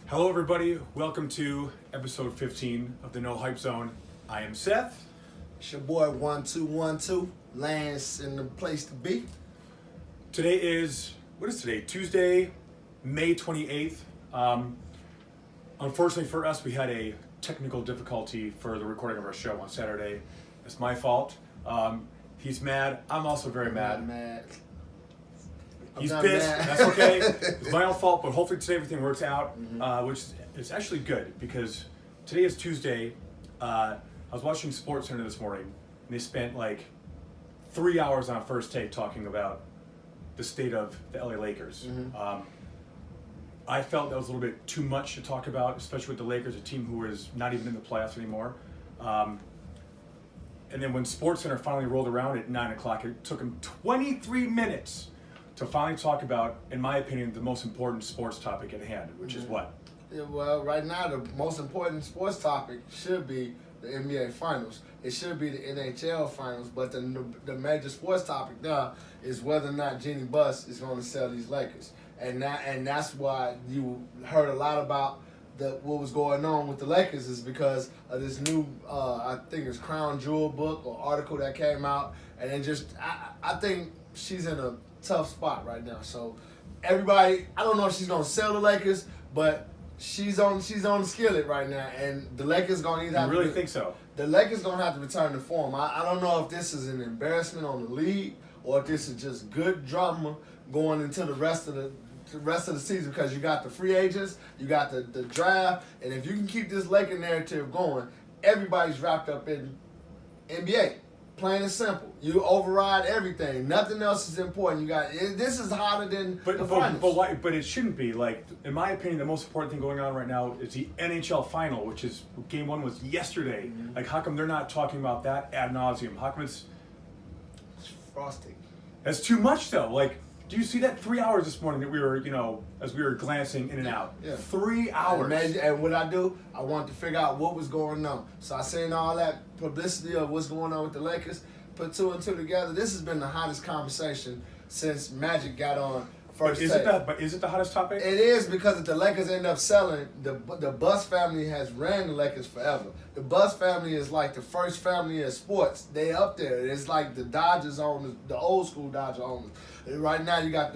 Hello, everybody. Welcome to episode 15 of the No Hype Zone. I am Seth. It's your boy 1212, Lance in the place to be. Today is, what is today? Tuesday, May 28th. Unfortunately for us, we had a technical difficulty for the recording of our show on Saturday. It's my fault. He's mad. I'm also very mad. He's pissed. Mad. That's okay. It's my own fault, but hopefully today everything works out, which is actually good because today is Tuesday. I was watching SportsCenter this morning, and they spent like 3 hours on First Take talking about the state of the LA Lakers. I felt that was a little bit too much to talk about, especially with the Lakers, a team who is not even in the playoffs anymore. And then when SportsCenter finally rolled around at 9 o'clock, it took them 23 minutes to finally talk about, in my opinion, the most important sports topic at hand, which is what? Yeah, well, right now the most important sports topic should be the NBA Finals. It should be the NHL Finals, but the major sports topic now is whether or not Jeannie Buss is going to sell these Lakers. And that's why you heard a lot about what was going on with the Lakers is because of this new, I think it's Crown Jewel book or article that came out. And it just, I think she's in a tough spot right now. So everybody, I don't know if she's going to sell the Lakers, but she's on the skillet right now. And the Lakers going to either have You really think so? The Lakers going to have to return to form. I don't know if this is an embarrassment on the league or if this is just good drama going into the rest of the season because you got the free agents, you got the draft, and if you can keep this Laker narrative going, everybody's wrapped up in NBA. Plain and simple. You override everything. Nothing else is important. This is hotter than the finals. But why? But it shouldn't be. Like, in my opinion, the most important thing going on right now is the NHL Final, which is Game 1 was yesterday. Like, how come they're not talking about that ad nauseum? How come it's frosty? That's too much, though. Like, do you see that 3 hours this morning that we were, as we were glancing in and out? Yeah. 3 hours. And what I do, I wanted to figure out what was going on. So I seen all that publicity of what's going on with the Lakers, put two and two together. This has been the hottest conversation since Magic got on First Take. But is it the hottest topic? It is because if the Lakers end up selling, the Buss family has ran the Lakers forever. The Buss family is like the first family in sports. They up there. It's like the Dodgers owners, the old school Dodger owners. Right now you got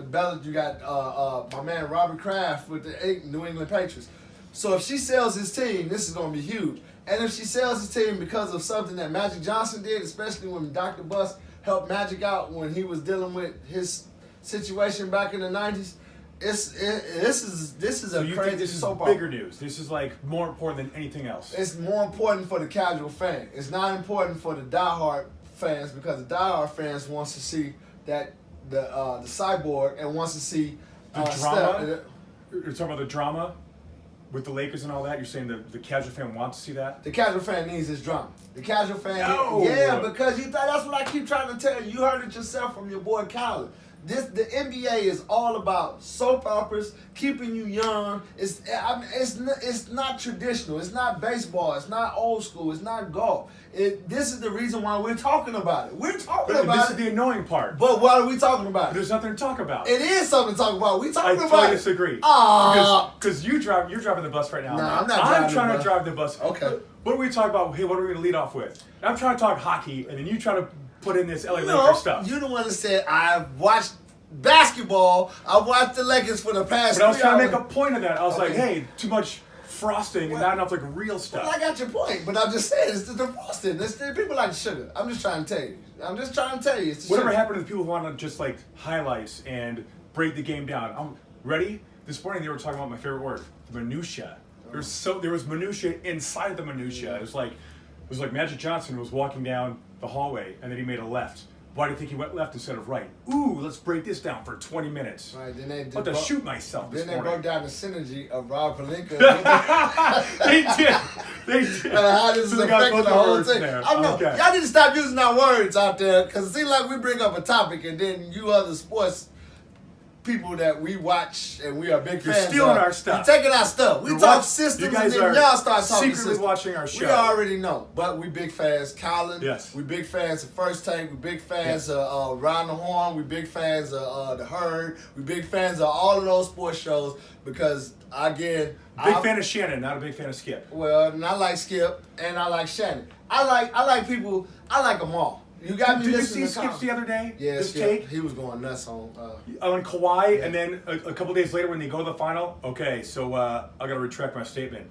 my man Robert Kraft with the New England Patriots. So if she sells his team, this is going to be huge. And if she sells his team because of something that Magic Johnson did, especially when Dr. Buss helped Magic out when he was dealing with his situation back in the 90s, this is a crazy soap opera. Bigger news. This is like more important than anything else. It's more important for the casual fan. It's not important for the diehard fans because the diehard fans wants to see that the cyborg and wants to see the drama. You're talking about the drama with the Lakers and all that. You're saying the casual fan wants to see that. The casual fan needs this drama. The casual fan, No. Yeah, because that's what I keep trying to tell you. You heard it yourself from your boy Kyle. The NBA is all about soap operas, keeping you young. It's not traditional. It's not baseball. It's not old school. It's not golf. This is the reason why we're talking about it. We're talking about it. This is the annoying part. But why are we talking about it? There's nothing to talk about. It is something to talk about. We talking about it. I totally disagree. Because you're driving the bus right now. Nah, I'm not driving I'm trying to drive the bus. Okay. What are we talking about? Hey, what are we going to lead off with? I'm trying to talk hockey, and then you try to put in this LA Lakers stuff. You the one that said I've watched basketball. I watched the Lakers for the past 3 hours. But I was trying to make a point of that. I was like, hey, too much frosting and not enough like real stuff. Well, I got your point, but I'm just saying it's the frosting. People like sugar. I'm just trying to tell you. It's the Whatever sugar. happened to the people who want to just like highlights and break the game down? I'm ready. This morning they were talking about my favorite word, minutia. There was minutia inside the minutia. It was like Magic Johnson was walking down the hallway and then he made a left. Why do you think he went left instead of right? Ooh, let's break this down for 20 minutes. Right, then they to shoot myself this morning. Then they broke down the synergy of Rob Pelinka. They did. How this is affecting the whole thing. I know. Okay. Y'all need to stop using our words out there because it seems like we bring up a topic and then you other sports people that we watch and we are big You're fans stealing of. our stuff. You're taking our stuff. We You're talk watch- systems you guys and then are y'all start talking secretly systems. watching our show. We already know, but we big fans. Colin, Yes. we big fans of First Take. We big fans of Round the Horn. We big fans of The Herd. We big fans of all of those sports shows because, again, Big fan of Shannon, not a big fan of Skip. well, and I like Skip and I like Shannon. I like people. I like them all. You got me Did you listening see to Skip's the other day? Yeah, This Skip, take he was going nuts on. on Kawhi, and then a couple days later when they go to the final. Okay, so I got to retract my statement.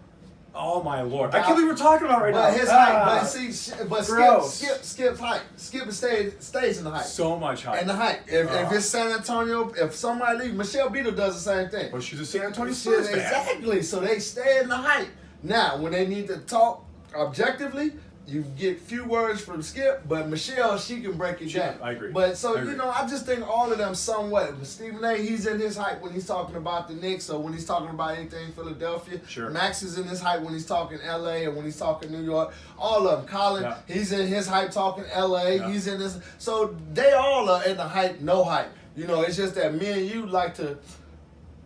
Oh my lord! I can't believe we're talking about it right now. But his height, but see, but gross. Skip's height. Skip stays in the height. So much hype. And the height. If it's San Antonio, if somebody leaves, Michelle Beadle does the same thing. Well, she's a San Antonio Spurs fan. Exactly. So they stay in the height. Now, when they need to talk objectively, you get few words from Skip, but Michelle, she can break it down. I agree. But so, I agree. I just think all of them somewhat. Stephen A., he's in his hype when he's talking about the Knicks or when he's talking about anything Philadelphia. Sure. Max is in his hype when he's talking L.A. or when he's talking New York. All of them. Colin, Yeah. he's in his hype talking L.A. Yeah. He's in this. So they all are in the hype, no hype. It's just that me and you like to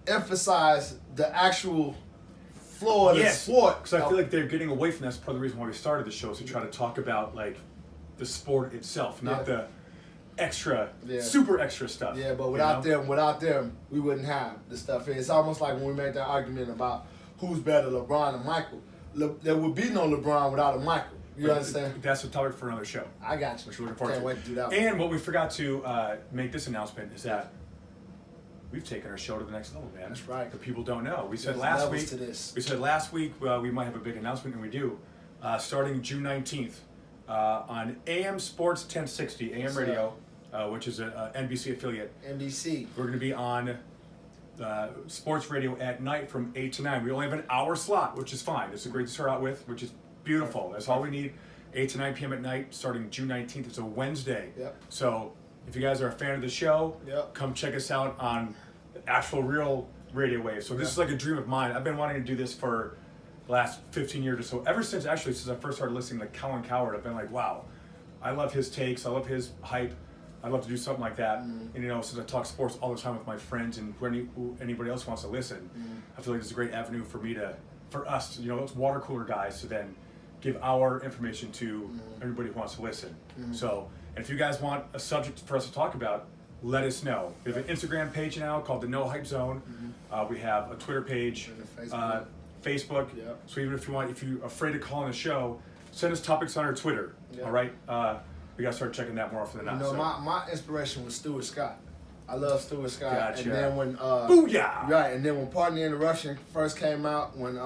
emphasize the actual floor of the sport. because I feel like they're getting away from that. That's part of the reason why we started the show, is to try to talk about like the sport itself, not the extra, super extra stuff. Yeah, but without them, we wouldn't have the stuff. It's almost like when we made that argument about who's better, LeBron and Michael. There would be no LeBron without a Michael. You understand? That's a topic for another show. I got you. Which we're looking forward Can't to. wait to do that. And what we forgot to make this announcement is that we've taken our show to the next level, man. That's right. The people don't know. We said There's last levels week. to this. We said last week we might have a big announcement, and we do. Starting June 19th on AM Sports 1060 AM Yes, Radio, which is an NBC affiliate. NBC. We're going to be on sports radio at night from 8 to 9. We only have an hour slot, which is fine. It's a great to start out with, which is beautiful. That's all we need. 8 to 9 p.m. at night, starting June 19th. It's a Wednesday. Yep. So if you guys are a fan of the show, come check us out on the actual real radio wave. So this is like a dream of mine. I've been wanting to do this for the last 15 years or so. Ever since I first started listening to Colin Cowherd, I've been like, wow, I love his takes. I love his hype. I'd love to do something like that. And since I talk sports all the time with my friends and who anybody else wants to listen, I feel like it's a great avenue for us, those water cooler guys, to then give our information to everybody who wants to listen. So, and if you guys want a subject for us to talk about, let us know. We have an Instagram page now called the No Hype Zone. We have a Twitter page, Facebook. So even if you're afraid to call on the show, send us topics on our Twitter. All right. We gotta start checking that more often than not. My inspiration was Stuart Scott. I love Stuart Scott. Gotcha. And then when Booyah! Right, and then when Pardon the Interruption first came out, when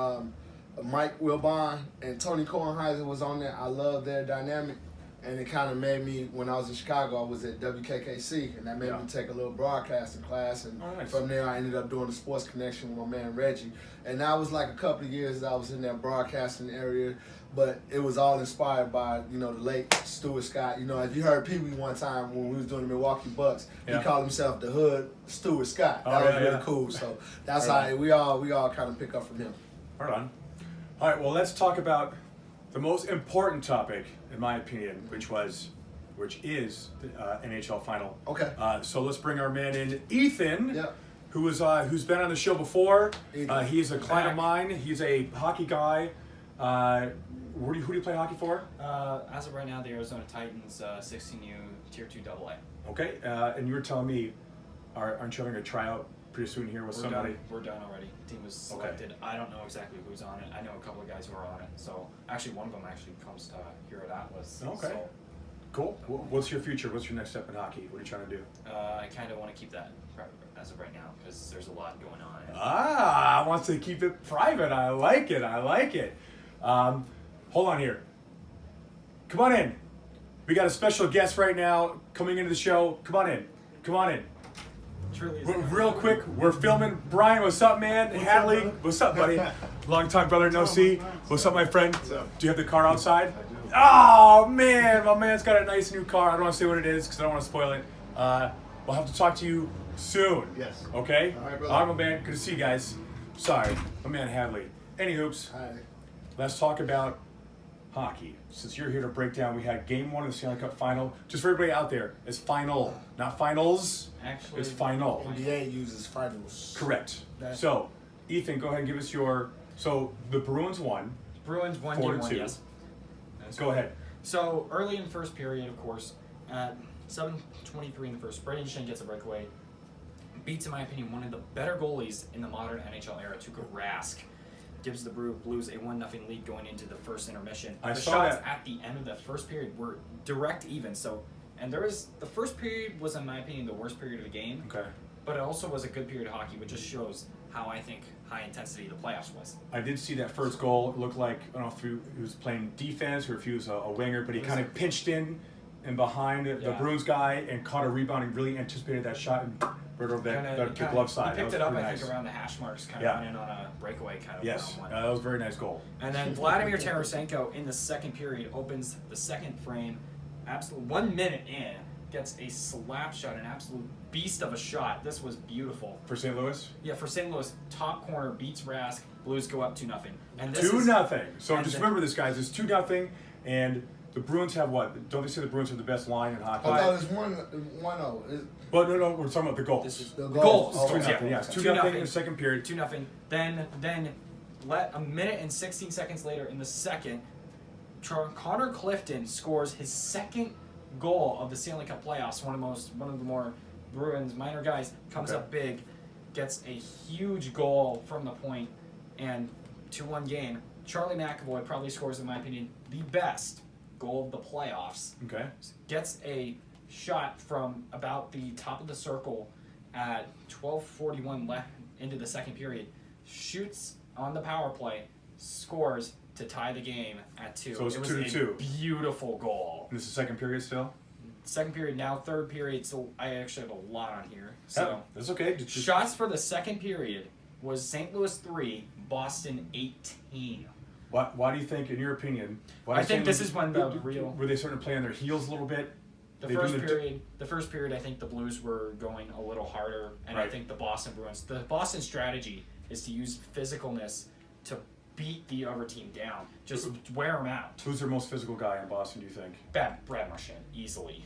Mike Wilbon and Tony Kornheiser was on there, I loved their dynamic. And it kind of made me, when I was in Chicago, I was at WKKC, and that made me take a little broadcasting class. And from there, I ended up doing the Sports Connection with my man Reggie. And that was like a couple of years that I was in that broadcasting area. But it was all inspired by, the late Stuart Scott. If you heard Pee Wee one time when we was doing the Milwaukee Bucks, he called himself the Hood Stuart Scott. That was really cool. So that's how we all kind of pick up from him. Right on. All right, well, let's talk about the most important topic, in my opinion, which is the NHL Final. Okay. So let's bring our man in, Ethan, who's been on the show before. He's a client of mine. He's a hockey guy. Who do you play hockey for? As of right now, the Arizona Titans, 16U Tier 2 AA. Okay, and you were telling me, aren't you having a tryout pretty soon here with somebody? We're done already. The team was selected. I don't know exactly who's on it. I know a couple of guys who are on it. So actually, one of them comes to here at Atlas. Okay. So, cool. What's your future? What's your next step in hockey? What are you trying to do? I kind of want to keep that private as of right now because there's a lot going on. I want to keep it private. I like it. Hold on here. Come on in. We got a special guest right now coming into the show. Come on in. Truly Real quick, we're filming. Brian, what's up, man? Hadley, what's up, buddy? Long time brother, no see. What's up, my friend? Do you have the car outside? Oh, man, my man's got a nice new car. I don't want to say what it is because I don't want to spoil it. We'll have to talk to you soon. Yes. Okay? All right, brother. All right, my man. Good to see you guys. Sorry, my man Hadley. Any hoops. Hi. Let's talk about hockey. Since you're here to break down, we had Game 1 of the Stanley Cup Final. Just for everybody out there, it's final, not finals. Actually, It's final. NBA uses finals. Correct. So, Ethan, go ahead and give us your. So the Bruins won. Bruins won 4-2. game 1, yes. Go ahead. So early in the first period, of course, at 7:23 in the first, Brayden Schenn gets a breakaway. Beats, in my opinion, one of the better goalies in the modern NHL era, Tuukka Rask. Gives the Blues a 1-0 lead going into the first intermission. I The saw shots that. at the end of the first period were direct even. So, and the first period was, in my opinion, the worst period of the game. Okay. But it also was a good period of hockey, which just shows how I think high intensity the playoffs was. I did see that first goal. It looked like, I don't know if he was playing defense or if he was a winger, but he kind of pinched in and behind the Yeah. Bruins guy and caught a rebound and really anticipated that shot and right over the glove side. He picked That it was up, pretty I nice. think, around the hash marks, kind Yeah. of went in on a breakaway kind of Yes, one-on-one. that was a very nice goal. And then Vladimir Tarasenko in the second period opens the second frame, absolute 1 minute in, gets a slap shot, an absolute beast of a shot. This was beautiful. For St. Louis? Yeah, for St. Louis, top corner beats Rask. Blues go up 2-0. And this 2-0. So and just the- remember this, guys. It's 2-0, and the Bruins have what? Don't they say the Bruins have the best line in hockey? I thought it was 1-0. Well, no, we're talking about the goals. This is The the goals. goals. Oh, It's 2-0. okay. Yeah, it's 2-0 in 2-0. the second period. 2-0. Then let a minute and 16 seconds later in the second, Connor Clifton scores his second goal of the Stanley Cup playoffs. One of the more Bruins minor guys comes Okay. up big, gets a huge goal from the point, and 2-1 game. Charlie McAvoy probably scores, in my opinion, the best goal of the playoffs. Okay. Gets a shot from about the top of the circle at 12:41 left into the second period. Shoots on the power play, scores to tie the game at 2. So it's it was 2-2. a beautiful goal. And this is the second period still? Second period now, third period. So I actually have a lot on here. So Yeah, that's okay. Just- shots for the second period was St. Louis 3, Boston 18. Why do you think, in your opinion, why do I you think this is when the were real they starting to play on their heels a little bit? The They first doing period, I think the Blues were going a little harder, and I Right. think the Boston strategy is to use physicalness to beat the other team down, just wear them out. Who's their most physical guy in Boston? Do you think? Brad Marchand, easily.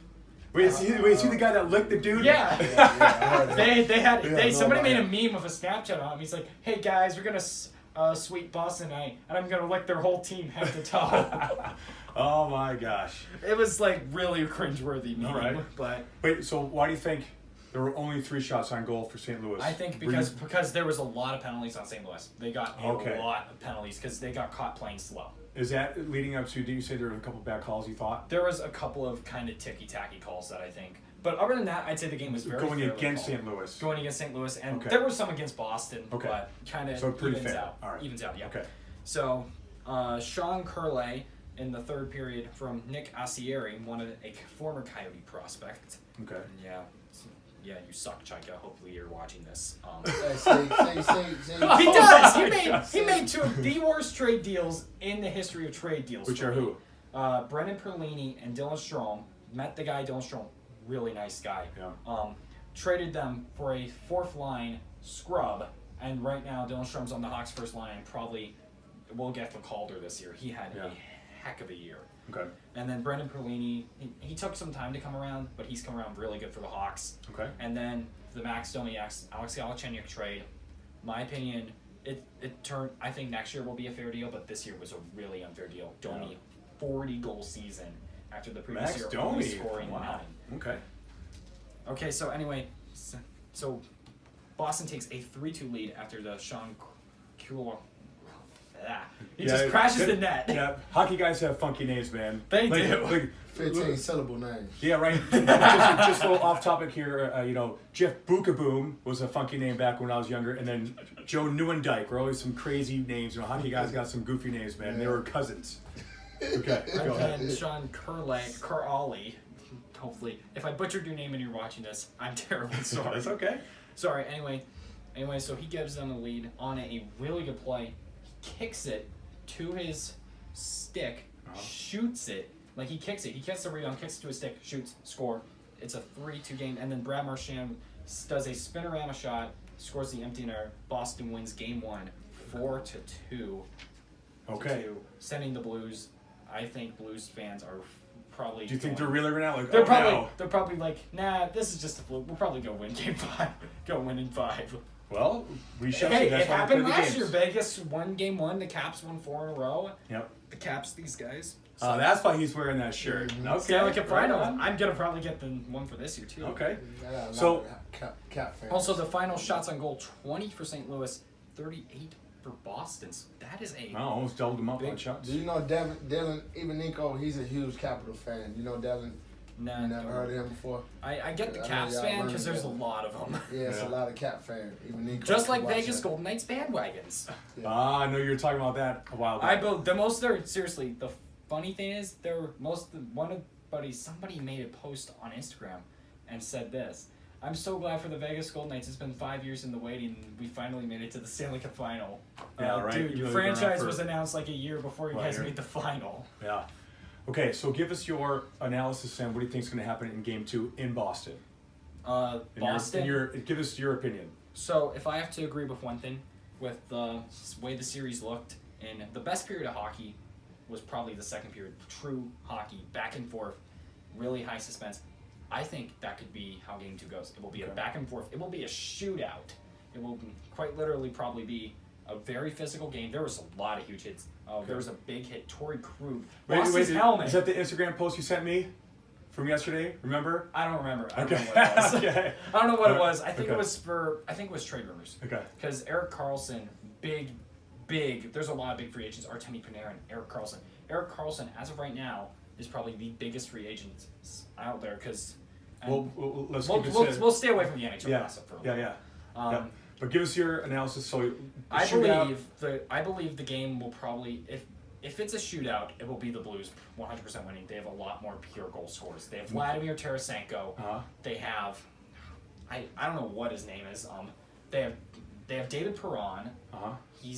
Wait, is he the guy that licked the dude? Yeah. Yeah, I heard that. Somebody no, made a man. meme of a Snapchat on him. He's like, "Hey guys, we're gonna sweep Boston tonight, and I'm gonna lick their whole team head to toe." Oh my gosh. It was like really a cringeworthy meme, All right. but Wait, so why do you think there were only 3 shots on goal for St. Louis? I think Were you- because there was a lot of penalties on St. Louis. They got a Okay. lot of penalties because they got caught playing slow. Is that leading up to? Did you say there were a couple bad calls? You thought There was a couple of kind of ticky-tacky calls that I think. But other than that, I'd say the game was very going fairly against called. St. Louis? Going against St. Louis, and Okay. there was some against Boston, Okay. but kind of So pretty evens fair. out. All right. Evens out, yeah. Okay. So, Sean Curley in the third period from Nick Acieri, a former Coyote prospect. Okay. Yeah, you suck, Chika. Hopefully you're watching this. Hey, see. He Oh does. my He God. made 2 of the worst trade deals in the history of trade deals. Which for are me. who? Brendan Perlini and Dylan Strome. Met the guy, Dylan Strome. Really nice guy. Yeah. Traded them for a 4th line scrub, and right now Dylan Strome's on the Hawks' first line. Probably will get the Calder this year. He had Yeah. a heck of a year. Okay. And then Brendan Perlini, he took some time to come around, but he's come around really good for the Hawks. Okay. And then the Max Domi, Alex Galchenyuk trade. My opinion, it turned. I think next year will be a fair deal, but this year was a really unfair deal. Domi, 40-goal season after the previous Max year, Domi. only scoring Wow. 9. Okay. Okay, so anyway, so Boston takes a 3-2 lead after the Sean Kuhl. He just crashes the net. Yeah, hockey guys have funky names, man. They do. 15-syllable name. Yeah, right. just a little off topic here. Jeff Bookaboom was a funky name back when I was younger, and then Joe Neuendijk were always some crazy names. Hockey guys got some goofy names, man. They were cousins. Okay, And go ahead. then Sean Curley. Hopefully, if I butchered your name and you're watching this, I'm terribly sorry. That's okay. Sorry. Anyway, so he gives them the lead on a really good play. Kicks it to his stick, shoots it. Like he kicks it. He gets the rebound, kicks it to his stick, shoots, score. It's a 3-2 game. And then Brad Marchand does a spinorama shot, scores the empty netter. Boston wins game 1, 4-2. Okay. Sending the Blues I think Blues fans are probably. Do you think they're really right now? Like, They're oh, probably no. they're probably like, nah, this is just a fluke. We'll probably go win Game 5. Go win in 5. Well, we shall see. Hey, That's it why we happened play the last year. games. Vegas won Game 1. The Caps won 4 in a row. Yep. The Caps, these guys. That's why he's wearing that shirt. Okay. Stanley Cup right Final. on. I'm gonna probably get the one for this year too. Okay. Yeah, So- Cap fans. Also, the final shots on goal: 20 for St. Louis, 38 for Boston. So that is a I almost doubled him up on shots. Do you know Dylan, even Nico, he's a huge Capital fan. You know Dylan? nah. You never heard of him before? I get the I know Caps y'all fan learned because there's a that. lot of them. Yeah, it's Yeah. a lot of Cap fans. Even Nico. Just like watch Vegas that. Golden Knights bandwagons. I know you were talking about that a while I back. built the most. They're seriously. The funny thing is, somebody made a post on Instagram and said this. I'm so glad for the Vegas Golden Knights. It's been 5 years in the waiting. And we finally made it to the Stanley Cup Final. Yeah, right. Dude, You your really been around franchise for- was announced like a year before you guys Right. made the final. Yeah. Okay, so give us your analysis, Sam. What do you think is going to happen in Game 2 in Boston? Boston. Give us your opinion. So if I have to agree with one thing, with the way the series looked, and the best period of hockey was probably the second period. True hockey, back and forth, really high suspense. I think that could be how Game 2 goes. It will be a back and forth. It will be a shootout. It will quite literally probably be a very physical game. There was a lot of huge hits. There was a big hit. Torrey Krug lost his helmet. Is that the Instagram post you sent me from yesterday? Remember? I don't remember. I don't Okay. know what it was. Okay. I don't know what it Okay. was. I think it Okay. was trade rumors. Okay. Because Erik Karlsson, big, there's a lot of big free agents. Artemi Panarin, Erik Karlsson. Erik Karlsson, as of right now, is probably the biggest free agent out there. Because Let's we'll, keep we'll, it we'll stay away from the NHL Yeah. gossip for a Yeah, little. yeah. Yeah. But give us your analysis. So I shootout- believe the game will probably if it's a shootout, it will be the Blues 100% winning. They have a lot more pure goal scorers. They have Vladimir Tarasenko. Uh-huh. They have I don't know what his name is. They have David Perron. Uh-huh. He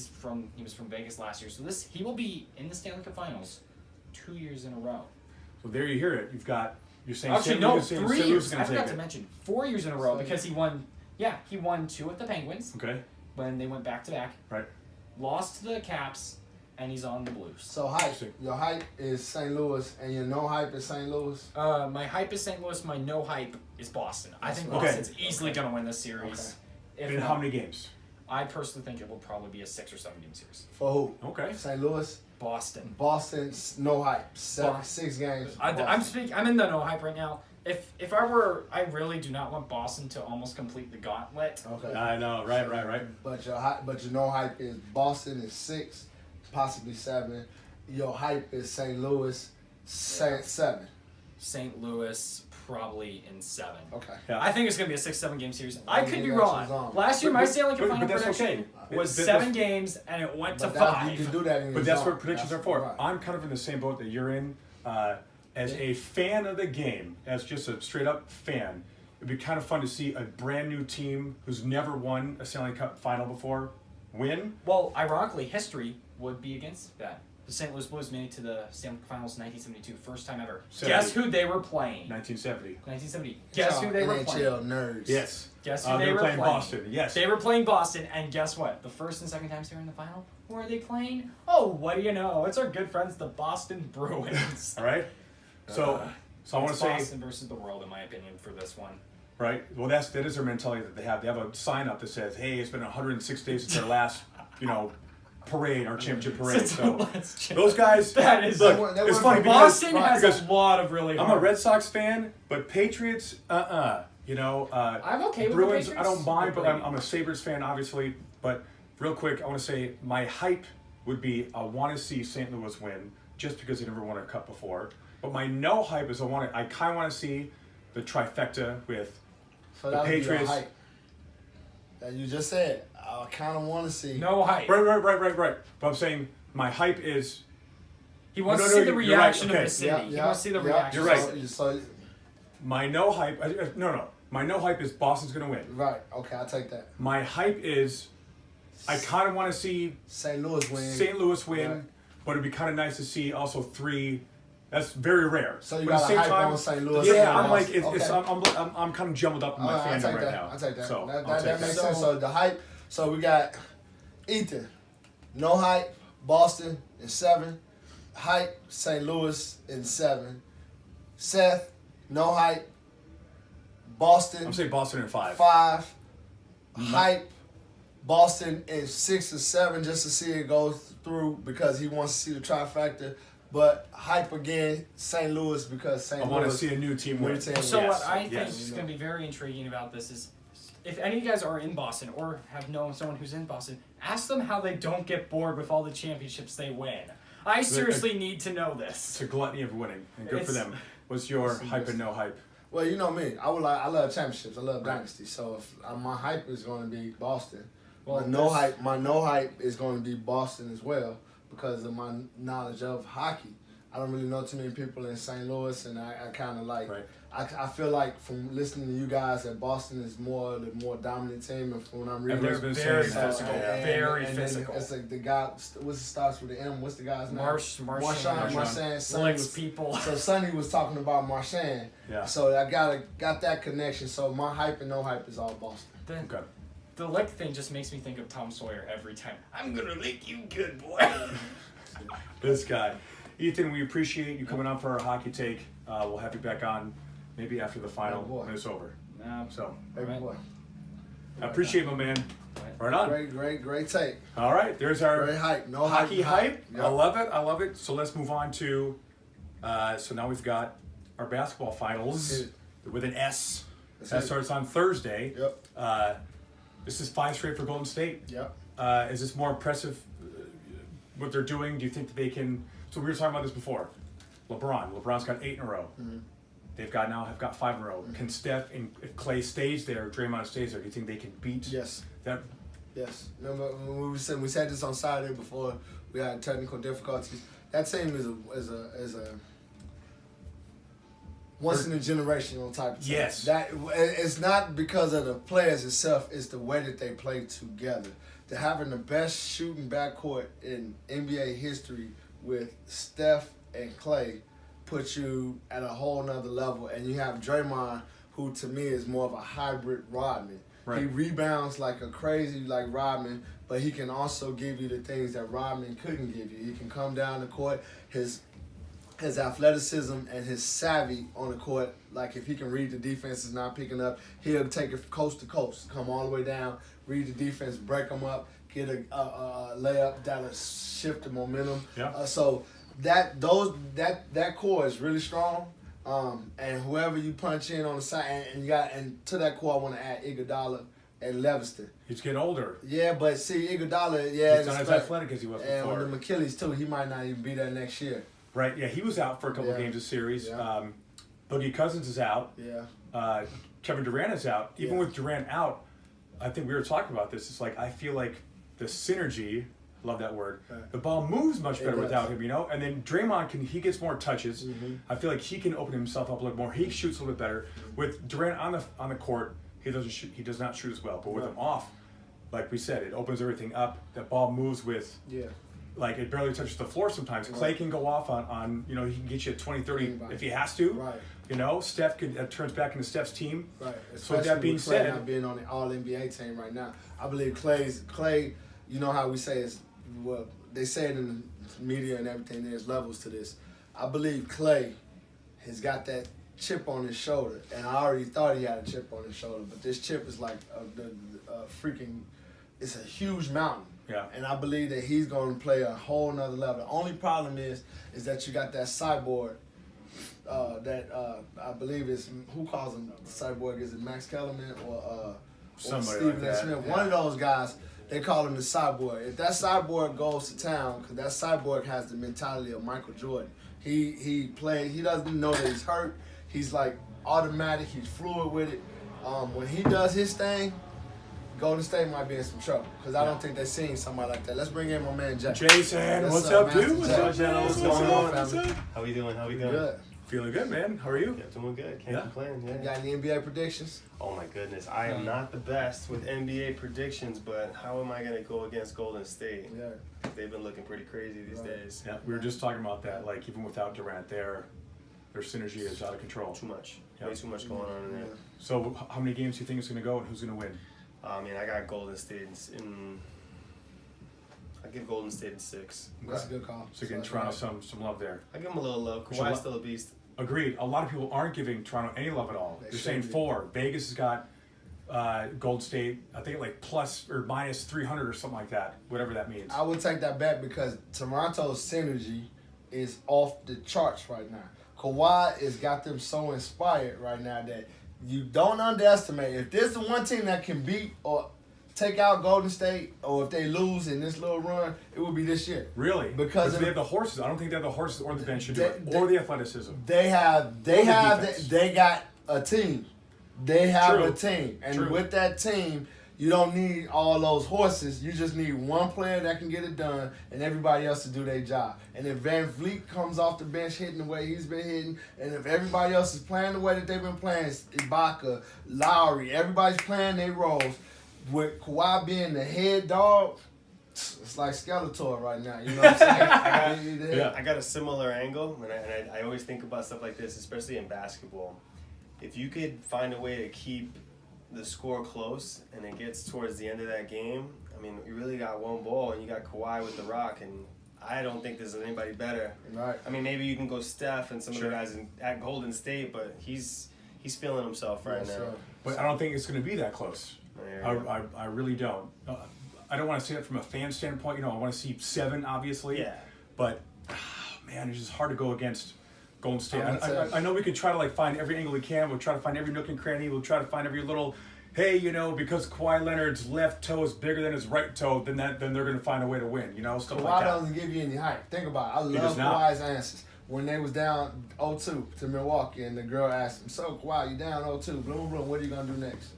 was from Vegas last year. So he will be in the Stanley Cup Finals 2 years in a row. So there you hear it. You're saying Actually, St. no, Louis, saying 3 St. Louis years. is I going to forgot take to it. mention 4 years in a row So- because he won. Yeah, he won 2 with the Penguins Okay. when they went back to back. Right. Lost to the Caps, and he's on the Blues. So your hype is St. Louis, and your no hype is St. Louis. My hype is St. Louis. My no hype is Boston. I think Okay. Boston's easily going to win this series. If In not, how many games? I personally think it will probably be a 6 or 7 game series. For who? Okay. St. Louis. Boston. Boston's no hype. 6 games. I'm in the no hype right now. If I really do not want Boston to almost complete the gauntlet. Okay. I know. Right. But your no hype is Boston is 6, possibly 7. Your hype is St. Louis, 7. St. Louis probably in 7. Okay. Yeah. I think it's going to be a 6-7 game series. I could be think that's wrong. wrong. Last year, my Stanley Cup Final but that's prediction okay. was That's- 7 games, and it went to But that, 5. you can do that in your But that's zone. what predictions That's are for. right. I'm kind of in the same boat that you're in. As a fan of the game, as just a straight up fan, it'd be kind of fun to see a brand new team who's never won a Stanley Cup final before win. Well, ironically, history would be against that. The St. Louis Blues made it to the Stanley Cup Finals in 1972, first time ever. 70. Guess who they were playing? 1970. 1970. Guess who they were playing? NHL nerds. Yes. Guess who they were playing Boston. Yes. They were playing Boston, and guess what? The first and second times they were in the final, who are they playing? Oh, what do you know? It's our good friends, the Boston Bruins. All right. So I want to It's say, Boston versus the world, in my opinion, for this one. right? Well, that is their mentality that they have. They have a sign up that says, "Hey, it's been 106 days since their last, parade, our championship parade." Since So the last champ- those guys, That is- look. They went It's from funny because Boston has because a lot of really I'm hard. a Red Sox fan, but Patriots, I'm okay with the Bruins, Patriots. I don't mind, but Brady. I'm a Sabres fan, obviously. But real quick, I want to say my hype would be I want to see St. Louis win just because they never won a cup before. But my no hype is I kind of want to see the trifecta with So the that would be your Patriots. hype. That you just said. I kind of want to see. No hype. Right. But I'm saying my hype is He wants No, to see no, the you're right. reaction Okay. of the city. He wants to see the yeah. reaction. You're right. So my no hype. No. My no hype is Boston's going to win. right. Okay, I'll take that. My hype is I kind of want to see St. Louis win. St. Louis win, Right. but it'd be kind of nice to see also 3. That's very rare. So you But at got the a same hype time, on St. Louis. Yeah, and I'm like Boston. I'm kind of jumbled up in my I'll fandom take right that. now. I'll take that. So that I'll take makes that. sense. So the hype. So we got Ethan, no hype, Boston in 7. hype, St. Louis in 7. Seth, no hype, Boston. I'm saying Boston in 5. 5. Hype, Boston in 6 or 7 just to see it go through because he wants to see the trifecta. But hype again, St. Louis because St. Louis. I want to see a new team win. So Yes, what I think yes. is going to be very intriguing about this is, if any of you guys are in Boston or have known someone who's in Boston, ask them how they don't get bored with all the championships they win. I seriously need to know this. It's a gluttony of winning, and good for It's- them. What's your hype and no hype? Well, you know me. I love championships. I love dynasty. So if my hype is going to be Boston. Well, My no hype is going to be Boston as well because of my knowledge of hockey. I don't really know too many people in St. Louis, and I kind of like. Right. I feel like from listening to you guys that Boston is the more dominant team, and from when I'm reading, Everyone's been very saying physical, that. very then physical. It's like the guy. What's starts with the M? What's the guy's name? Marchand. Marchand. Sonny Licks was- people. So Sonny was talking about Marchand. Yeah. So I got that connection. So my hype and no hype is all Boston. Okay. The lick thing just makes me think of Tom Sawyer every time. I'm gonna lick you good, boy. This guy. Ethan, we appreciate you coming on for our hockey take. We'll have you back on maybe after the final Oh, boy. when it's over. So, Baby Right. boy. I appreciate it, my man. Right on. Great take. All right, there's our Great hype. No hockey hype. Yep. I love it. So let's move on to, so now we've got our basketball finals with an S. That's That it. starts on Thursday. Yep. This is 5 straight for Golden State. Yep. Is this more impressive what they're doing? Do you think that they can? So we were talking about this before. LeBron's got 8 in a row. Mm-hmm. They've got 5 in a row. Can Steph and if Clay stays there, Draymond stays there, do you think they can beat Yes. that? Yes. Remember when we said this on Saturday before we had technical difficulties. That team is a once in a generational type of team. Yes. That it's not because of the players itself, it's the way that they play together. They're having the best shooting backcourt in NBA history with Steph and Clay put you at a whole nother level, and you have Draymond, who to me is more of a hybrid Rodman. Right. He rebounds like a crazy like Rodman, but he can also give you the things that Rodman couldn't give you. He can come down the court, his athleticism and his savvy on the court, like if he can read the defense is not picking up, he'll take it coast to coast, come all the way down, read the defense, break them up, get a layup that'll shift the momentum. Yeah. So that core is really strong. And whoever you punch in on the side, and to that core I want to add Iguodala and Leviston. He's getting older. Yeah, but see Iguodala, He's not as athletic as he was and before. with the Achilles too, he might not even be there next year. Right, yeah, he was out for a couple of games this series. Yeah. Boogie Cousins is out. Yeah. Kevin Durant is out. Even Yeah. with Durant out, I think we were talking about this. It's like I feel like the synergy, love that word. Right. The ball moves much better does. without him, And then Draymond he gets more touches. Mm-hmm. I feel like he can open himself up a little more. He shoots a little bit better. With Durant on the court, he doesn't shoot. He does not shoot as well. But with him off, like we said, it opens everything up. That ball moves with. Yeah. Like it barely touches the floor sometimes. Clay can go off on he can get you at 20, 30 Anybody. if he has to. Right. Steph turns back into Steph's team. Right. So with that Especially being with Clay said, not being on the All NBA team right now, I believe Clay. You know how we say it's they say it in the media and everything. There's levels to this. I believe Clay has got that chip on his shoulder, and I already thought he had a chip on his shoulder, but this chip is like freaking. It's a huge mountain. Yeah. And I believe that he's going to play a whole nother level. The only problem is that you got that cyborg that I believe is, who calls him cyborg? Is it Max Kellerman or Somebody Stephen like that, Smith? yeah. One of those guys, they call him the cyborg. If that cyborg goes to town, because that cyborg has the mentality of Michael Jordan. He doesn't know that he's hurt. He's like automatic. He's fluid with it. When he does his thing, Golden State might be in some trouble because I don't think they've seen somebody like that. Let's bring in my man Jason. Jason, what's up, Master dude? What's Jack? up, Jason? What's What's going up, on, what's family? up? How we doing? How we We doing? good. Feeling good, man. How are you? Yeah, doing good. Can't Yeah. complain. You Yeah. got any NBA predictions? Oh my goodness, I am not the best with NBA predictions, but how am I gonna go against Golden State? Yeah. They've been looking pretty crazy these Right. days. Yeah, we were just talking about that. Like even without Durant, their synergy is out of control. Too much. Yeah. Way too much going on in there. So how many games do you think it's going to go, and who's going to win? I mean, I got Golden State in. I'll give Golden State a 6. That's a good call. So again, Toronto some love there. I give them a little love. Kawhi's still a beast. Agreed. A lot of people aren't giving Toronto any love at all. They're saying 4. Vegas has got Golden State, I think like plus or minus 300 or something like that, whatever that means. I would take that bet because Toronto's synergy is off the charts right now. Kawhi has got them so inspired right now that you don't underestimate. If there's the one team that can beat or take out Golden State, or if they lose in this little run, it would be this year. Really? Because they have the horses. I don't think they have the horses or the bench to do it, they- or the athleticism. They got a team. They have True. a team. And True. with that team, you don't need all those horses. You just need one player that can get it done and everybody else to do their job. And if Van Vliet comes off the bench hitting the way he's been hitting, and if everybody else is playing the way that they've been playing, Ibaka, Lowry, everybody's playing their roles, with Kawhi being the head dog, it's like Skeletor right now. You know what I'm saying? Yeah. I got a similar angle, and I always think about stuff like this, especially in basketball. If you could find a way to keep the score close and it gets towards the end of that game, I mean, you really got one ball and you got Kawhi with the rock, and I don't think there's anybody better. Right. I mean, maybe you can go Steph and some Sure. of the guys at Golden State, but he's feeling himself right Yes, now. sir. But I don't think it's going to be that close. Yeah. I really don't. I don't want to say that from a fan standpoint. I want to see 7, obviously. Yeah. But, man, it's just hard to go against Golden State. I'm gonna tell you. I know we could try to like find every angle we can. We'll try to find every nook and cranny. We'll try to find every little, hey, because Kawhi Leonard's left toe is bigger than his right toe, then they're going to find a way to win. Stuff Kawhi like that. doesn't give you any hype. Think about it. I does love not. Kawhi's answers. When they was down 0-2 to Milwaukee, and the girl asked him, "So Kawhi, you down 0-2? Bloom, bloom. What are you gonna do next?"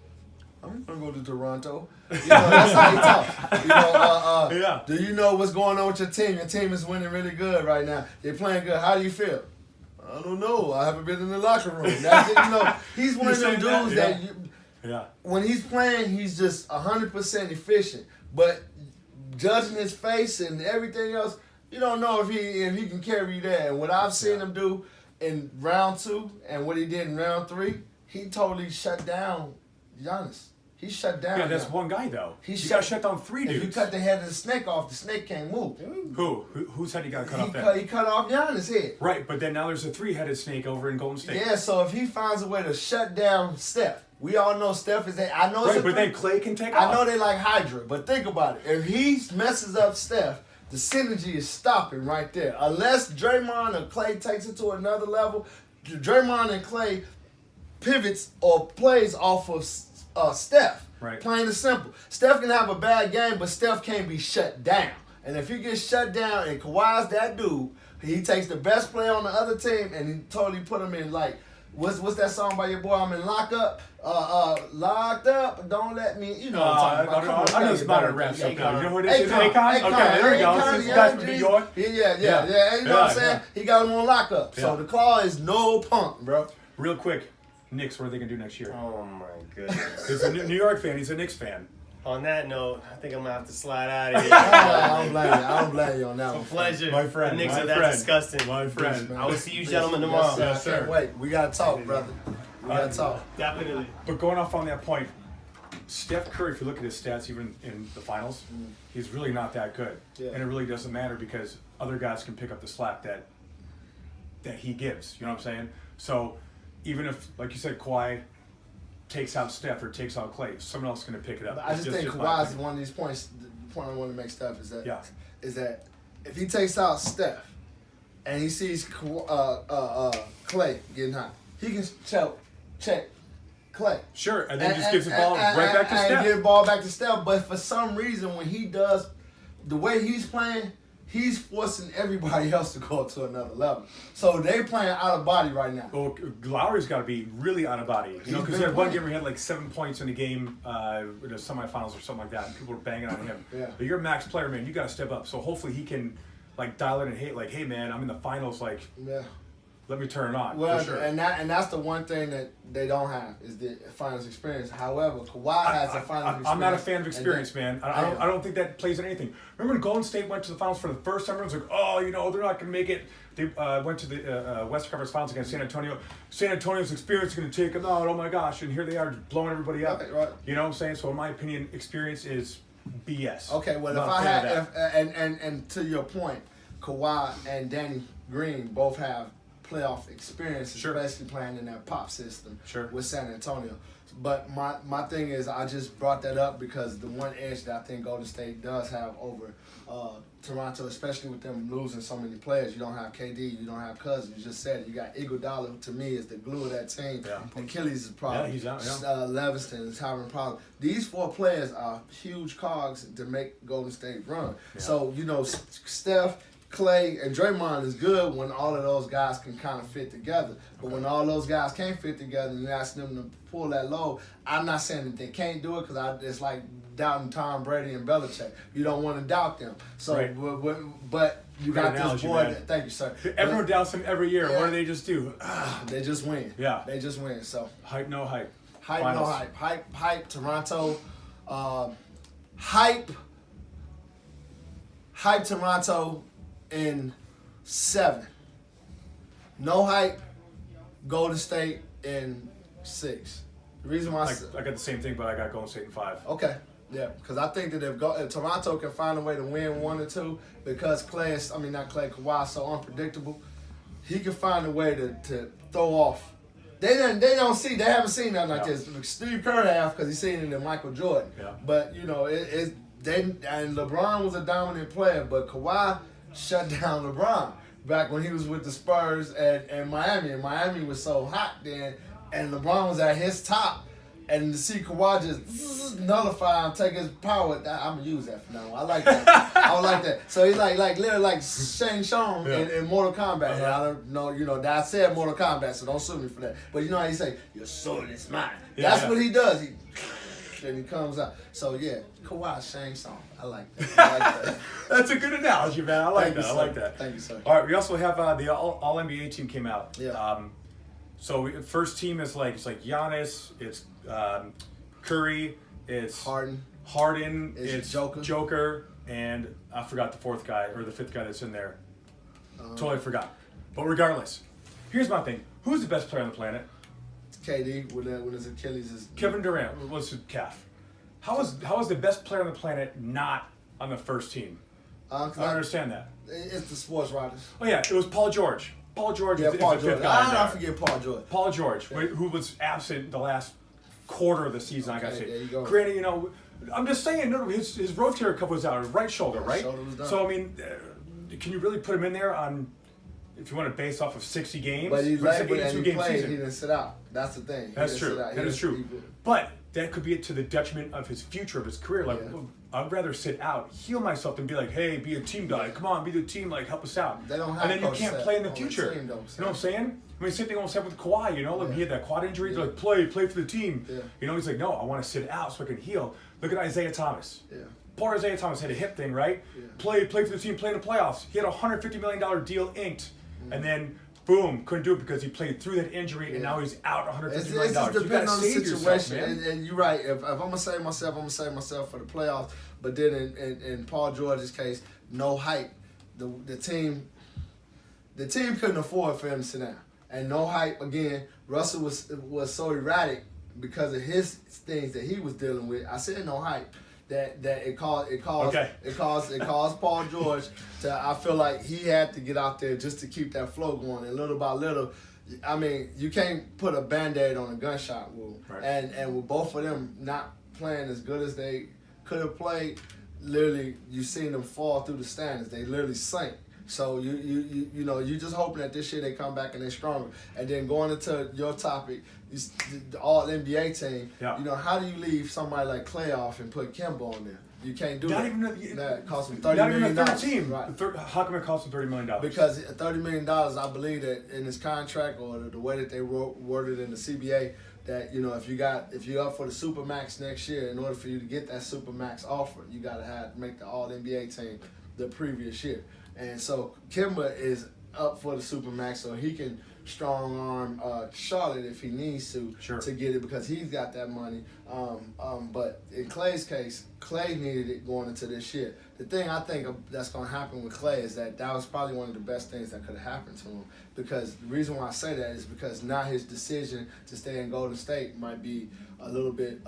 I'm gonna go to Toronto. That's how he talk. Yeah. Do you know what's going on with your team? Your team is winning really good right now. They're playing good. How do you feel? I don't know. I haven't been in the locker room. That's it. He's one of them dudes that Yeah. when he's playing, he's just 100% efficient. But judging his face and everything else, you don't know if he can carry you there. And what I've seen him do in round 2 and what he did in round 3, he totally shut down Giannis. He shut down. Yeah, that's Giannis. one guy, though. He got shut down 3 dudes. If you cut the head of the snake off, the snake can't move. Whose head he got cut off then? He cut off Giannis' head. Right, but then now there's a 3-headed snake over in Golden State. Yeah, so if he finds a way to shut down Steph, we all know Steph is that. I know it's Right, a but then three- Clay can take off. I know they like Hydra, but think about it. If he messes up Steph, the synergy is stopping right there. Unless Draymond or Clay takes it to another level, Draymond and Clay pivots or plays off of Steph. Right. Plain and simple. Steph can have a bad game, but Steph can't be shut down. And if he gets shut down and Kawhi's that dude, he takes the best player on the other team and he totally put him in like, what's that song by your boy? I'm in lockup. Locked up, don't let me. You know what I'm talking about. I know it's modern rap stuff now. You know who it is? Akon. Akon? Okay, there we go. Akon, This is guy from New York. Yeah. You know Yeah, what I'm saying? He got him on lockup. So Yeah. the claw is no punk, bro. Real quick, Knicks, what are they going to do next year? Oh my goodness. He's a New York fan. He's a Knicks fan. On that note, I think I'm gonna have to slide out of here. I don't blame you on that one. It's a pleasure. My friend, The Knicks my are that friend. disgusting. My friend. I will see you gentlemen tomorrow. Yes, sir. I can't wait. We gotta talk, brother. We gotta talk. Definitely. But going off on that point, Steph Curry, if you look at his stats, even in the finals, he's really not that good. Yeah. And it really doesn't matter because other guys can pick up the slack that he gives. You know what I'm saying? So even if, like you said, Kawhi takes out Steph or takes out Clay, someone else is going to pick it up. But I just think my Kawhi's opinion. one of these points. The point I want to make, Steph, is that Yeah. if he takes out Steph and he sees Clay getting hot, he can check Clay. Sure, and then just gives the ball right back to and Steph. give the ball back to Steph. But for some reason, when he does the way he's playing, he's forcing everybody else to go to another level. So they playing out of body right now. Well, Lowry's got to be really out of body, He's because he been had one playing. game where he had like 7 points in the game, in the semifinals or something like that, and people were banging on him. Yeah. But you're a max player, man. You got to step up. So hopefully he can like dial it and hit, like, hey man, I'm in the finals, like, Yeah. let me turn it on. Well, for sure. and that's the one thing that they don't have is the finals experience. However, Kawhi has a finals experience. I'm not a fan of experience, and man. I don't think that plays in anything. Remember when Golden State went to the finals for the first time? Everyone's like, oh, they're not going to make it. They went to the Western Conference Finals against San Antonio. San Antonio's experience is going to take them out. Oh my gosh! And here they are blowing everybody up. Right. You know what I'm saying? So in my opinion, experience is BS. Okay, well, Not if a I fan had, of that. and to your point, Kawhi and Danny Green both have playoff experience, Sure. especially playing in that pop system Sure. with San Antonio. But my thing is, I just brought that up because the one edge that I think Golden State does have over Toronto, especially with them losing so many players. You don't have KD, you don't have Cousins. You just said it. You got Iguodala, to me, is the glue of that team. Yeah. Achilles is a problem. Yeah, he's out, yeah. Levingston is having a problem. These 4 players are huge cogs to make Golden State run. Yeah. So, Steph, Clay, and Draymond is good when all of those guys can kind of fit together. But when all those guys can't fit together and you ask them to pull that load, I'm not saying that they can't do it because it's like doubting Tom Brady and Belichick. You don't want to doubt them. So, Right. but you Great got this analogy, boy. man. Thank you, sir. Everyone doubts him every year. Yeah. What do they just do? They just win. Yeah. They just win. So. Hype, no hype. Hype, Finals. no hype. Hype, Toronto. Hype Toronto in 7. No hype, Golden State in 6. The reason why I got the same thing, but I got Golden State in 5. okay, yeah, because I think that if Toronto can find a way to win 1 or 2, because Kawhi is so unpredictable, he can find a way to throw off. They haven't seen nothing like No. this. Steve Kerr have because he's seen it in Michael Jordan. Yeah. But and LeBron was a dominant player, but Kawhi shut down LeBron back when he was with the Spurs and Miami. And Miami was so hot then, and LeBron was at his top. And to see Kawhi just nullify him, take his power, I'm gonna use that for now. I like that. I like that. So he's like literally like Shang Tsung in Mortal Kombat. And I don't know, that I said Mortal Kombat, so don't sue me for that. But you know how he say, your soul is mine. Yeah, That's yeah. what he does. Then he comes out. So yeah, Kawhi Shang Tsung. I like that. I like that. That's a good analogy, man. I like Thank you, that. I sir. like that. Thank you, sir. All right, we also have the All NBA team came out. Yeah. First team is it's like Giannis, it's Curry, it's Harden. it's Joker. Joker, and I forgot the 4th guy or the 5th guy that's in there. Totally forgot. But regardless, here's my thing: who's the best player on the planet? KD when his Achilles is Kevin Durant. What's his calf? How is the best player on the planet not on the first team? I don't understand that. It's the sports writers. Oh yeah, it was Paul George. Paul George is Paul the George. 5th guy. in I there. forget Paul George. Paul George, who was absent the last quarter of the season, I gotta Okay, say. there you go. Granted, I'm just saying, his rotator cuff was out, his right shoulder, right? Shoulder was down. So, I mean, can you really put him in there on, if you want to base off of 60 games? But he's Or it's an labeled and 82 he game played. season. He didn't sit out. That's the thing. He That's didn't true. sit out. That is true. But that could be to the detriment of his future, of his career. Like, Yeah. I'd rather sit out, heal myself, than be like, hey, be a team guy. Come on, be the team. Like, help us out. They don't have and then you coach can't set play in the on the future. team, though, You so. know what I'm saying? I mean, same thing almost happened with Kawhi. Like he had that quad injury. They're Yeah. like, play for the team. Yeah. He's like, no, I want to sit out so I can heal. Look at Isaiah Thomas. Yeah. Poor Isaiah Thomas had a hip thing, right? Yeah. Play for the team, play in the playoffs. He had a $150 million deal inked, and then boom, couldn't do it because he played through that injury, and now he's out $150 It's million. just You depending gotta on the save yourself, situation. man. And you're right. If I'm gonna save myself, I'm gonna save myself for the playoffs. But then in Paul George's case, no hype. The team couldn't afford for him to sit down. And no hype again. Russell was so erratic because of his things that he was dealing with. I said no hype. That it caused Paul George to, I feel like he had to get out there just to keep that flow going. And little by little, I mean, you can't put a Band-Aid on a gunshot wound. Right. And with both of them not playing as good as they could have played, literally you seen them fall through the standards. They literally sank. So you just hoping that this year they come back and they're stronger. And then going into your topic, the all NBA team. Yeah. How do you leave somebody like Clay off and put Kemba on there? You can't do Not that. even That cost him $30 not million. even a third team. Right. How come it cost him $30 million? Because $30 million, I believe that in his contract or the way that they worded in the CBA, that if you're up for the Supermax next year, in order for you to get that Supermax offer, you gotta make the All NBA team the previous year. And so Kemba is up for the Supermax, so he can strong arm Charlotte if he needs to get it because he's got that money. But in Clay's case, Clay needed it going into this year. The thing I think that's going to happen with Clay is that was probably one of the best things that could have happened to him. Because the reason why I say that is because now his decision to stay in Golden State might be a little bit.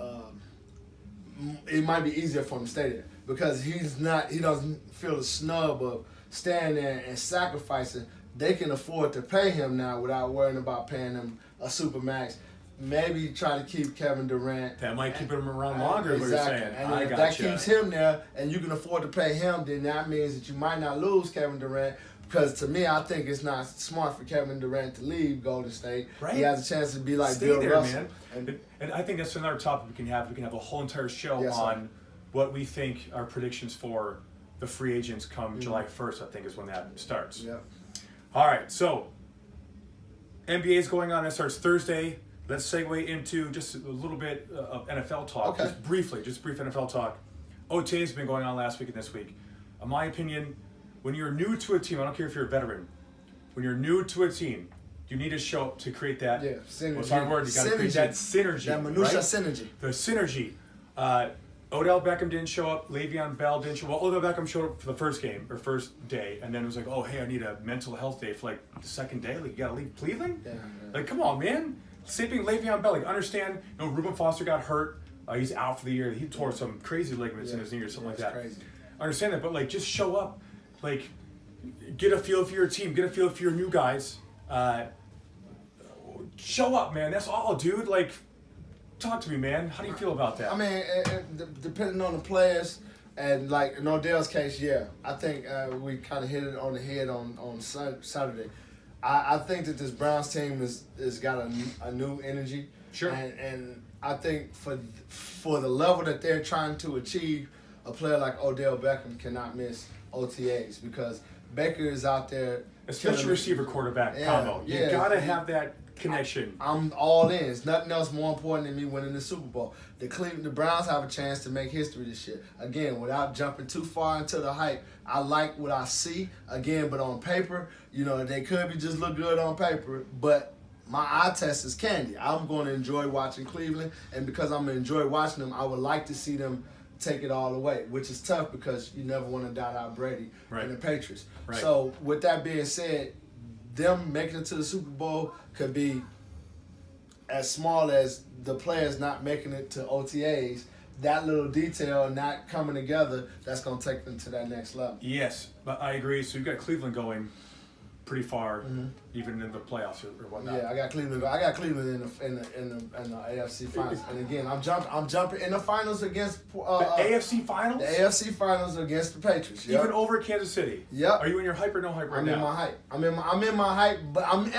It might be easier for him to stay there because he doesn't feel the snub of standing there and sacrificing. They can afford to pay him now without worrying about paying him a supermax. Maybe try to keep Kevin Durant. That might keep him around longer, is what you're saying. And I if gotcha. that keeps him there and you can afford to pay him, then that means that you might not lose Kevin Durant. Because to me, I think it's not smart for Kevin Durant to leave Golden State. Right. He has a chance to be like Stay Bill there, Russell. man. And I think that's another topic we can have. We can have a whole entire show Yes, sir. on what we think our predictions for the free agents come July 1st, I think is when that starts. Yeah. All right, so NBA is going on. It starts Thursday. Let's segue into just a little bit of NFL talk. Okay. Just brief NFL talk. OTA has been going on last week and this week. In my opinion, when you're new to a team, I don't care if you're a veteran, when you're new to a team, you need to show up to create that. Yeah, synergy. What's our word? You got to create that synergy. That minutia right? synergy. The synergy. Odell Beckham didn't show up. Le'Veon Bell didn't show up. Well, Odell Beckham showed up for the first game or first day, and then it was like, oh, hey, I need a mental health day for like the second day. Like, you got to leave Cleveland? Yeah. Like, come on, man. Same thing, Le'Veon Bell. Like, understand, Reuben Foster got hurt. He's out for the year. He tore some crazy ligaments in his knee or something like that. Crazy. I understand that, but like, just show up. Like, get a feel for your team. Get a feel for your new guys. Show up, man. That's all, dude. Like, talk to me, man. How do you feel about that? I mean, depending on the players, and like in Odell's case, yeah, I think we kind of hit it on the head on Saturday. I think that this Browns team is got a new energy. Sure. And I think for the level that they're trying to achieve, a player like Odell Beckham cannot miss OTAs because Baker is out there. Especially receiver quarterback combo. You gotta have that connection. I'm all in. There's nothing else more important than me winning the Super Bowl. The Browns have a chance to make history this year. Again, without jumping too far into the hype, I like what I see. Again, but on paper, they could be just look good on paper, but my eye test is candy. I'm going to enjoy watching Cleveland, and because I'm going to enjoy watching them, I would like to see them take it all away, which is tough because you never want to doubt out Brady and the Patriots. Right. So with that being said, them making it to the Super Bowl could be as small as the players not making it to OTAs. That little detail not coming together, that's going to take them to that next level. Yes, but I agree. So you've got Cleveland going pretty far, even in the playoffs or whatnot. Yeah, I got Cleveland. I got Cleveland in the AFC Finals. And again, I'm jumping in the finals against the AFC Finals. The AFC Finals against the Patriots. Yep. Even over Kansas City. Yep. Are you in your hype or no hype right I'm now? in my hype. I'm in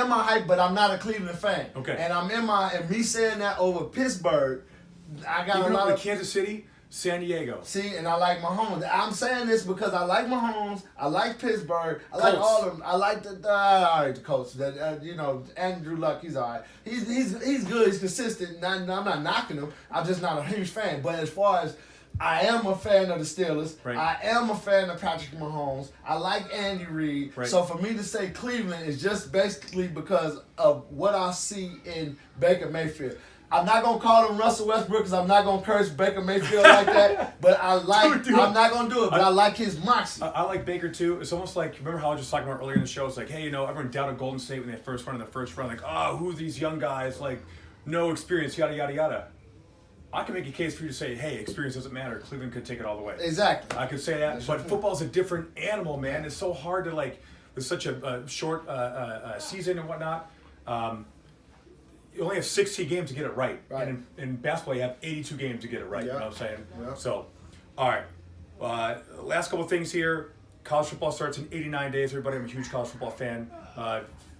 my hype, but I'm not a Cleveland fan. Okay. And and me saying that over Pittsburgh, I got Even a lot over of Kansas City, San Diego. See, and I like Mahomes. I'm saying this because I like Mahomes. I like Pittsburgh. I like all of them. I like the Colts. Andrew Luck. He's all right. He's good. He's consistent. I'm not knocking him. I'm just not a huge fan. But as far as I am a fan of the Steelers. Right. I am a fan of Patrick Mahomes. I like Andy Reid. Right. So for me to say Cleveland is just basically because of what I see in Baker Mayfield. I'm not going to call him Russell Westbrook because I'm not going to curse Baker Mayfield like that. But I'm not going to do it, but I like his moxie. I like Baker too. It's almost like, remember how I was just talking about earlier in the show? It's like, hey, everyone doubted Golden State when they first won in the first round. Like, who are these young guys? Like, no experience, yada, yada, yada. I can make a case for you to say, hey, experience doesn't matter. Cleveland could take it all the way. Exactly. I could say that. But football's a different animal, man. It's so hard to, with such a short season and whatnot. You only have 16 games to get it right. And in basketball, you have 82 games to get it right. Yep. You know what I'm saying? Yep. So, all right. Last couple things here. College football starts in 89 days. Everybody, I'm a huge college football fan.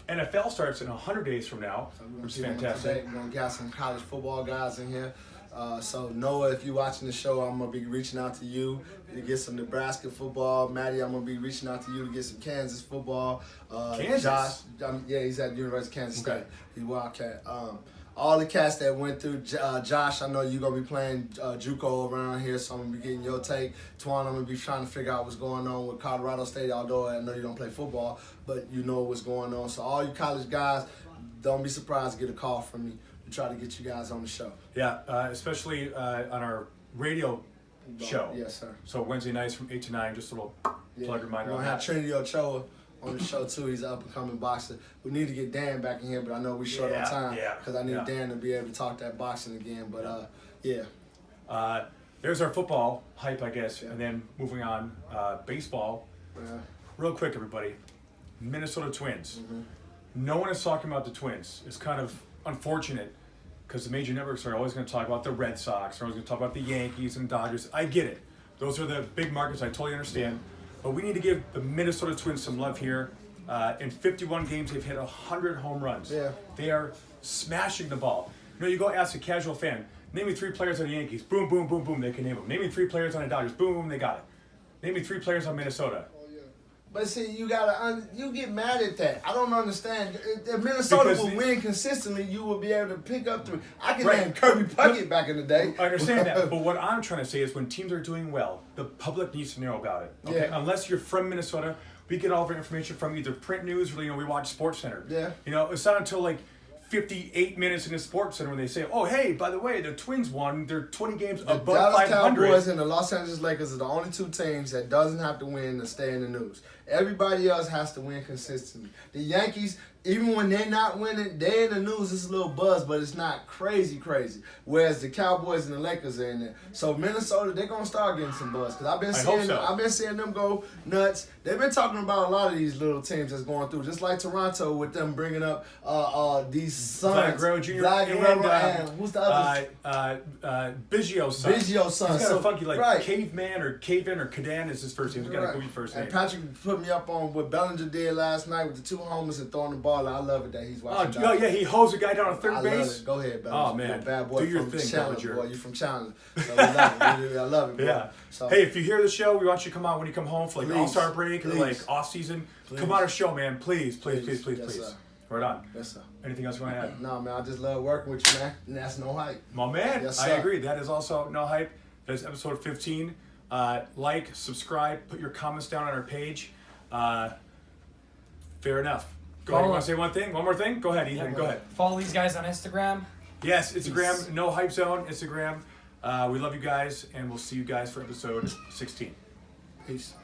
NFL starts in 100 days from now, which is fantastic. We're going to get some college football guys in here. So Noah, if you're watching the show, I'm going to be reaching out to you to get some Nebraska football. Maddie, I'm going to be reaching out to you to get some Kansas football. Kansas? Josh, he's at the University of Kansas State. Okay. He's Wildcat. All the cats that went through, Josh, I know you're going to be playing JUCO around here, so I'm going to be getting your take. Twan, I'm going to be trying to figure out what's going on with Colorado State, although I know you don't play football, but you know what's going on. So all you college guys, don't be surprised to get a call from me to try to get you guys on the show. Yeah, especially on our radio show. Yes, sir. So Wednesday nights from 8 to 9, just a little plug reminder We're on going to have that. Trinity Ochoa on the show, too. He's an up-and-coming boxer. We need to get Dan back in here, but I know we're short on time because I need Dan to be able to talk that boxing again. But, yeah. there's our football hype, I guess. Yeah. And then moving on, baseball. Yeah. Real quick, everybody. Minnesota Twins. No one is talking about the Twins. It's kind of unfortunate because the major networks are always going to talk about the Red Sox. They're always going to talk about the Yankees and Dodgers. I get it. Those are the big markets. I totally understand. But we need to give the Minnesota Twins some love here. In 51 games, they've hit 100 home runs. Yeah. They are smashing the ball. You know, you go ask a casual fan, name me 3 players on the Yankees. Boom, boom, boom, boom. They can name them. Name me 3 players on the Dodgers. Boom, boom, they got it. Name me 3 players on Minnesota. But see, you get mad at that. I don't understand. If Minnesota Because would win consistently, you would be able to pick up 3. I can Right. name Kirby Puckett back in the day. I understand that, but what I'm trying to say is when teams are doing well, the public needs to know about it. Okay, Yeah. unless you're from Minnesota, we get all of our information from either print news or we watch SportsCenter. Yeah. You know, it's not until like 58 minutes in the SportsCenter when they say, "Oh, hey, by the way, the Twins won. They're 20 games The above Dallas 500." Cowboys and the Los Angeles Lakers are the only 2 teams that doesn't have to win to stay in the news. Everybody else has to win consistently. The Yankees, even when they're not winning, they're in the news. It's a little buzz, but it's not crazy. Whereas the Cowboys and the Lakers are in there. So Minnesota, they're gonna start getting some buzz because I've been seeing them go nuts. They've been talking about a lot of these little teams that's going through, just like Toronto with them bringing up these sons. Vlad Guerrero Jr. Vlad Guerrero and who's the other? Biggio's son. Biggio's son. He's got So- a funky like right. caveman or caveman or Cadan is his first name. He's got a goofy first name. And Patrick put me up on what Bellinger did last night with the 2 homers and throwing the ball. I love it that he's watching. Oh yeah, he hosed a guy down on third I base. love it. Go ahead, Bellinger. Oh, man. You're a bad boy Do your from thing, Chandler, Bellinger. boy. You from Chandler. So we love it. I love it, bro. Yeah. So, Hey, if you hear the show, we want you to come out when you come home for like Please. All-Star break or Please. like off-season. Please. Come on our show, man. Please. Yes, sir. Right on. Yes, sir. Anything else you want to add? No, man, I just love working with you, man. And that's no hype. My man, Yes, I sir. agree. That is also no hype. That is episode 15. Like, subscribe, put your comments down on our page. Fair enough. Go ahead. You want to say one thing? One more thing? Go ahead, Ethan. Go ahead. Follow these guys on Instagram. Yes, Instagram. No Hype Zone. Instagram. We love you guys, and we'll see you guys for episode 16. Peace.